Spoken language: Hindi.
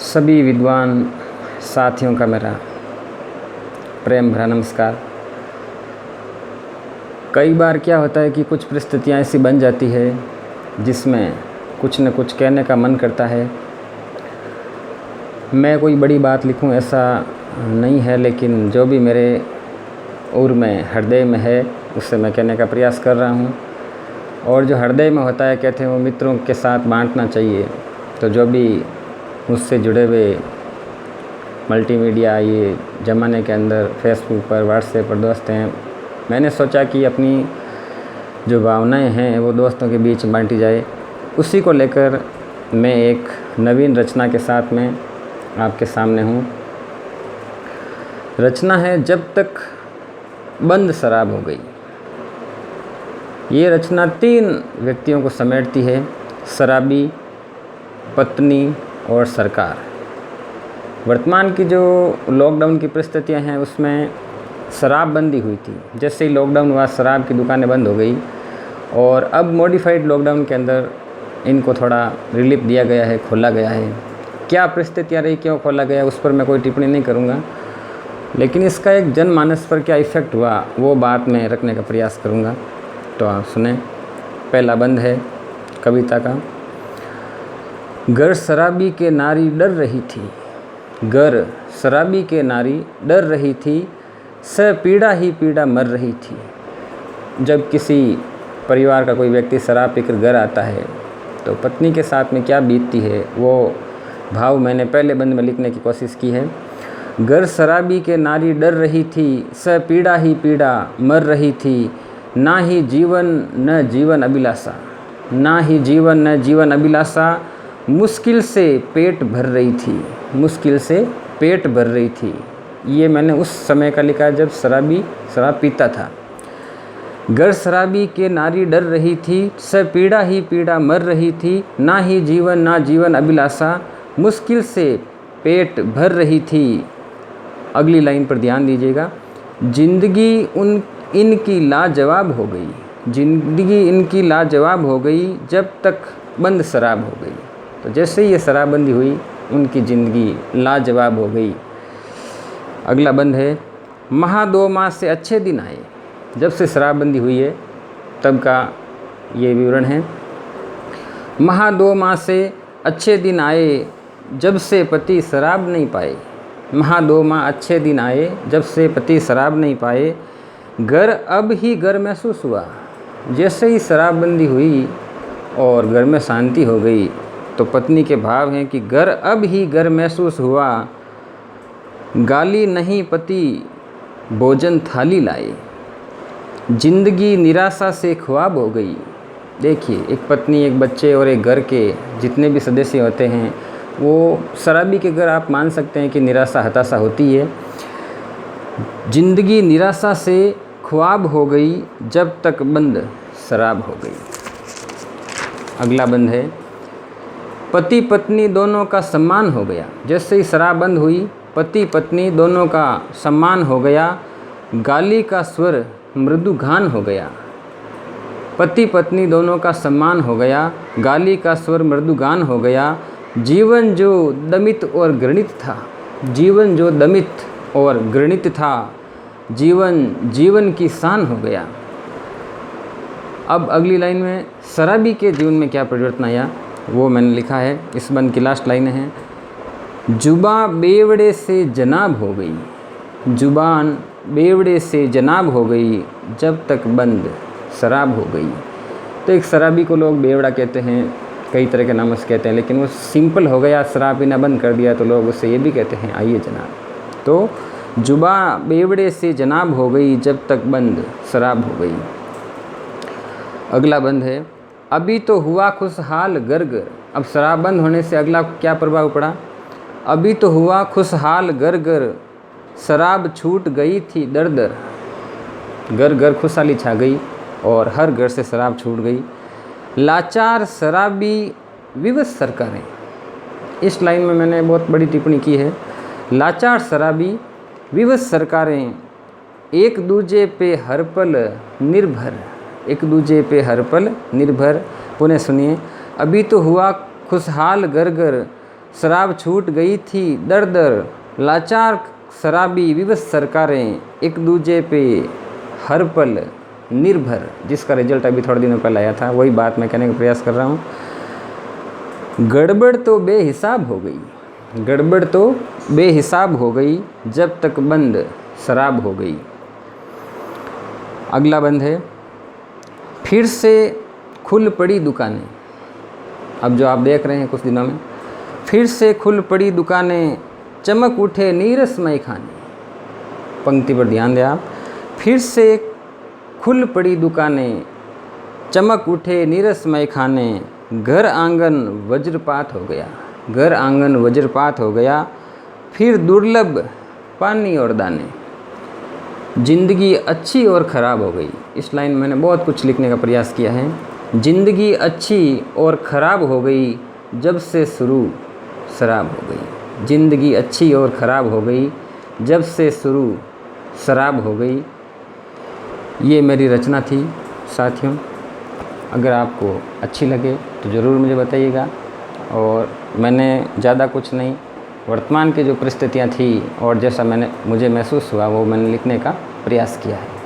सभी विद्वान साथियों का मेरा प्रेम भरा नमस्कार। कई बार क्या होता है कि कुछ परिस्थितियाँ ऐसी बन जाती है जिसमें कुछ न कुछ कहने का मन करता है। मैं कोई बड़ी बात लिखूं ऐसा नहीं है, लेकिन जो भी मेरे उर में हृदय में है उससे मैं कहने का प्रयास कर रहा हूं। और जो हृदय में होता है कहते हैं वो मित्रों के साथ बांटना चाहिए। तो जो भी मुझसे जुड़े हुए मल्टीमीडिया ये ज़माने के अंदर फेसबुक पर व्हाट्सएप पर दोस्त हैं, मैंने सोचा कि अपनी जो भावनाएं हैं वो दोस्तों के बीच बांटी जाए। उसी को लेकर मैं एक नवीन रचना के साथ में आपके सामने हूँ। रचना है जब तक बंद शराब हो गई। ये रचना 3 व्यक्तियों को समेटती है: शराबी, पत्नी और सरकार। वर्तमान की जो लॉकडाउन की परिस्थितियां हैं उसमें शराबबंदी हुई थी। जैसे ही लॉकडाउन हुआ शराब की दुकानें बंद हो गई और अब मॉडिफाइड लॉकडाउन के अंदर इनको थोड़ा रिलीफ दिया गया है, खोला गया है। क्या परिस्थितियां रही, क्यों खोला गया, उस पर मैं कोई टिप्पणी नहीं करूँगा, लेकिन इसका एक जनमानस पर क्या इफ़ेक्ट हुआ वो बात मैं रखने का प्रयास करूँगा। तो आप सुने। पहला बंद है कविता का। घर शराबी के नारी डर रही थी, घर शराबी के नारी डर रही थी, स पीड़ा ही पीड़ा मर रही थी। जब किसी परिवार का कोई व्यक्ति शराब पीकर घर आता है तो पत्नी के साथ में क्या बीतती है वो भाव मैंने पहले बंद में लिखने की कोशिश की है। घर शराबी के नारी डर रही थी, स पीड़ा ही पीड़ा मर रही थी, ना ही जीवन न जीवन अभिलाषा, ना ही जीवन न जीवन अभिलाषा, मुश्किल से पेट भर रही थी, मुश्किल से पेट भर रही थी। ये मैंने उस समय का लिखा है जब शराबी शराब पीता था। घर शराबी के नारी डर रही थी, स पीड़ा ही पीड़ा मर रही थी, ना ही जीवन ना जीवन अभिलाषा, मुश्किल से पेट भर रही थी। अगली लाइन पर ध्यान दीजिएगा। जिंदगी इनकी लाजवाब हो गई, जिंदगी इनकी लाजवाब हो गई, जब तक बंद शराब हो गई। तो जैसे ही ये शराबबंदी हुई उनकी ज़िंदगी लाजवाब हो गई। अगला बंद है। 2 माह से अच्छे दिन आए। जब से शराबबंदी हुई है तब का ये विवरण है। 2 माह से अच्छे दिन आए, जब से पति शराब नहीं पाए। 2 माह अच्छे दिन आए, जब से पति शराब नहीं पाए। घर अब ही घर महसूस हुआ। जैसे ही शराबबंदी हुई और घर में शांति हो गई तो पत्नी के भाव हैं कि घर अब ही घर महसूस हुआ। गाली नहीं पति भोजन थाली लाए, जिंदगी निराशा से ख्वाब हो गई। देखिए, एक पत्नी, एक बच्चे और एक घर के जितने भी सदस्य होते हैं वो शराबी के घर आप मान सकते हैं कि निराशा हताशा होती है। जिंदगी निराशा से ख्वाब हो गई, जब तक बंद शराब हो गई। अगला बंद है। पति पत्नी दोनों का सम्मान हो गया। जैसे ही शराब बंद हुई पति पत्नी दोनों का सम्मान हो गया। गाली का स्वर मृदुगान हो गया। पति पत्नी दोनों का सम्मान हो गया, गाली का स्वर मृदुगान हो गया। जीवन जो दमित और घृणित था, जीवन जो दमित और घृणित था, जीवन जीवन की शान हो गया। अब अगली लाइन में शराबी के जीवन में क्या परिवर्तन आया वो मैंने लिखा है। इस बंद की लास्ट लाइन है। जुबान बेवड़े से जनाब हो गई, जुबान बेवड़े से जनाब हो गई, जब तक बंद शराब हो गई। तो एक शराबी को लोग बेवड़ा कहते हैं, कई तरह के नामों से कहते हैं, लेकिन वो सिंपल हो गया, शराब पीना बंद कर दिया तो लोग उससे ये भी कहते हैं आइए जनाब। तो जुबान बेवड़े से जनाब हो गई, जब तक बंद शराब हो गई। अगला बंद है। अभी तो हुआ खुशहाल घर घर। अब शराब बंद होने से अगला क्या प्रभाव पड़ा? अभी तो हुआ खुशहाल घर घर, शराब छूट गई थी दर दर। घर घर खुशहाली छा गई और हर घर से शराब छूट गई। लाचार शराबी विवश सरकारें। इस लाइन में मैंने बहुत बड़ी टिप्पणी की है। लाचार शराबी विवश सरकारें, एक दूजे पे हर पल निर्भर, एक दूजे पे हर पल निर्भर। पुनः सुनिए। अभी तो हुआ खुशहाल घर घर, शराब छूट गई थी दर दर, लाचार शराबी विवश सरकारें, एक दूजे पे हर पल निर्भर, जिसका रिजल्ट अभी थोड़े दिनों पहले आया था, वही बात मैं कहने का प्रयास कर रहा हूँ। गड़बड़ तो बेहिसाब हो गई, गड़बड़ तो बेहिसाब हो गई, जब तक बंद शराब हो गई। अगला बंद है, फिर से खुल पड़ी दुकानें। अब जो आप देख रहे हैं कुछ दिनों में, फिर से खुल पड़ी दुकानें, चमक उठे नीरसमय खाने। पंक्ति पर ध्यान दें आप, फिर से खुल पड़ी दुकानें, चमक उठे नीरसमय खाने, घर आंगन वज्रपात हो गया, घर आंगन वज्रपात हो गया, फिर दुर्लभ पानी और दाने। जिंदगी अच्छी और ख़राब हो गई। इस लाइन में मैंने बहुत कुछ लिखने का प्रयास किया है। जिंदगी अच्छी और ख़राब हो गई, जब से शुरू शराब हो गई। जिंदगी अच्छी और ख़राब हो गई, जब से शुरू शराब हो गई। ये मेरी रचना थी साथियों। अगर आपको अच्छी लगे तो ज़रूर मुझे बताइएगा। और मैंने ज़्यादा कुछ नहीं, वर्तमान की जो परिस्थितियाँ थी और जैसा मुझे महसूस हुआ वो मैंने लिखने का प्रयास किया है।